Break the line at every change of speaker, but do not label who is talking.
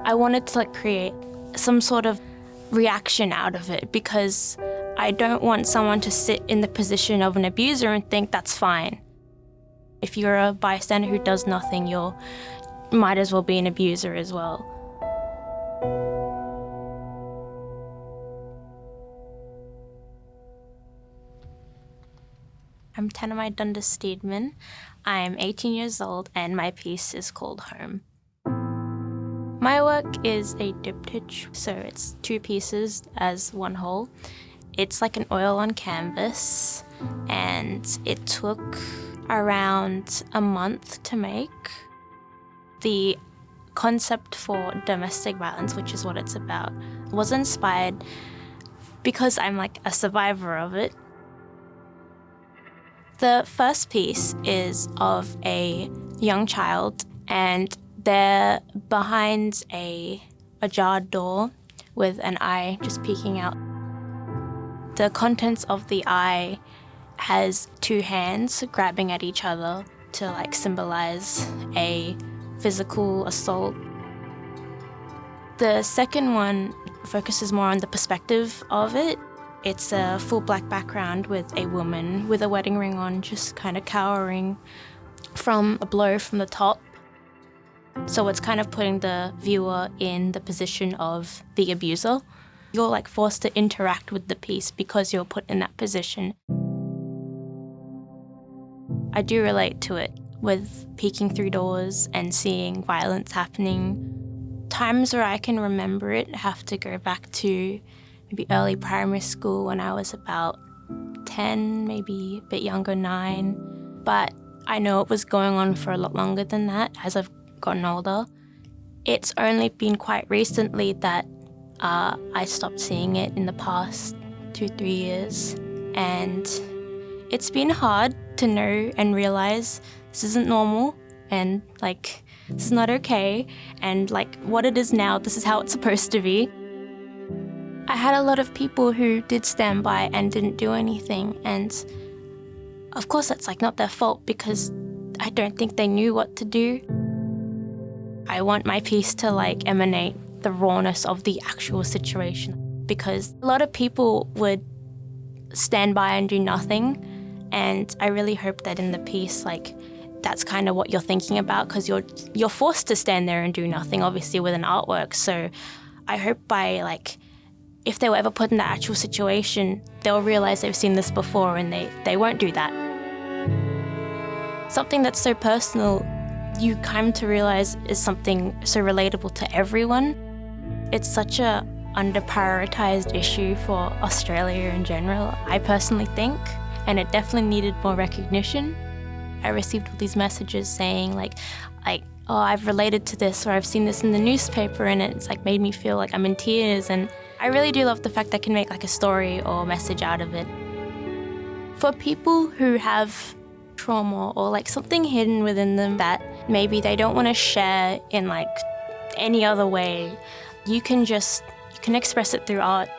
I wanted to create some sort of reaction out of it because I don't want someone to sit in the position of an abuser and think that's fine. If you're a bystander who does nothing, you might as well be an abuser as well. I'm Tanami Dundas Steedman. I'm 18 years old and my piece is called Home. My work is a diptych, so it's 2 pieces as one whole. It's like an oil on canvas and it took around a month to make. The concept for domestic violence, which is what it's about, was inspired because I'm a survivor of it. The first piece is of a young child and they're behind a jarred door with an eye just peeking out. The contents of the eye has 2 hands grabbing at each other to symbolize a physical assault. The second one focuses more on the perspective of it. It's a full black background with a woman with a wedding ring on, just kind of cowering from a blow from the top. So it's kind of putting the viewer in the position of the abuser. You're forced to interact with the piece because you're put in that position. I do relate to it with peeking through doors and seeing violence happening. Times where I can remember it have to go back to maybe early primary school when I was about 10, maybe a bit younger, 9. But I know it was going on for a lot longer than that as I've gotten older. It's only been quite recently that I stopped seeing it in the past 2-3 years. And it's been hard to know and realize this isn't normal and this is not okay. And what it is now, this is how it's supposed to be. I had a lot of people who did stand by and didn't do anything. And of course that's not their fault because I don't think they knew what to do. I want my piece to emanate the rawness of the actual situation because a lot of people would stand by and do nothing. And I really hope that in the piece, that's kind of what you're thinking about because you're forced to stand there and do nothing, obviously, with an artwork. So I hope by, if they were ever put in that actual situation, they'll realize they've seen this before and they won't do that. Something that's so personal, you come to realize is something so relatable to everyone. It's such a under-prioritized issue for Australia in general, I personally think, and it definitely needed more recognition. I received all these messages saying oh, I've related to this or I've seen this in the newspaper and it's made me feel I'm in tears, and I really do love the fact I can make a story or message out of it. For people who have trauma or something hidden within them that maybe they don't want to share in any other way, you can express it through art.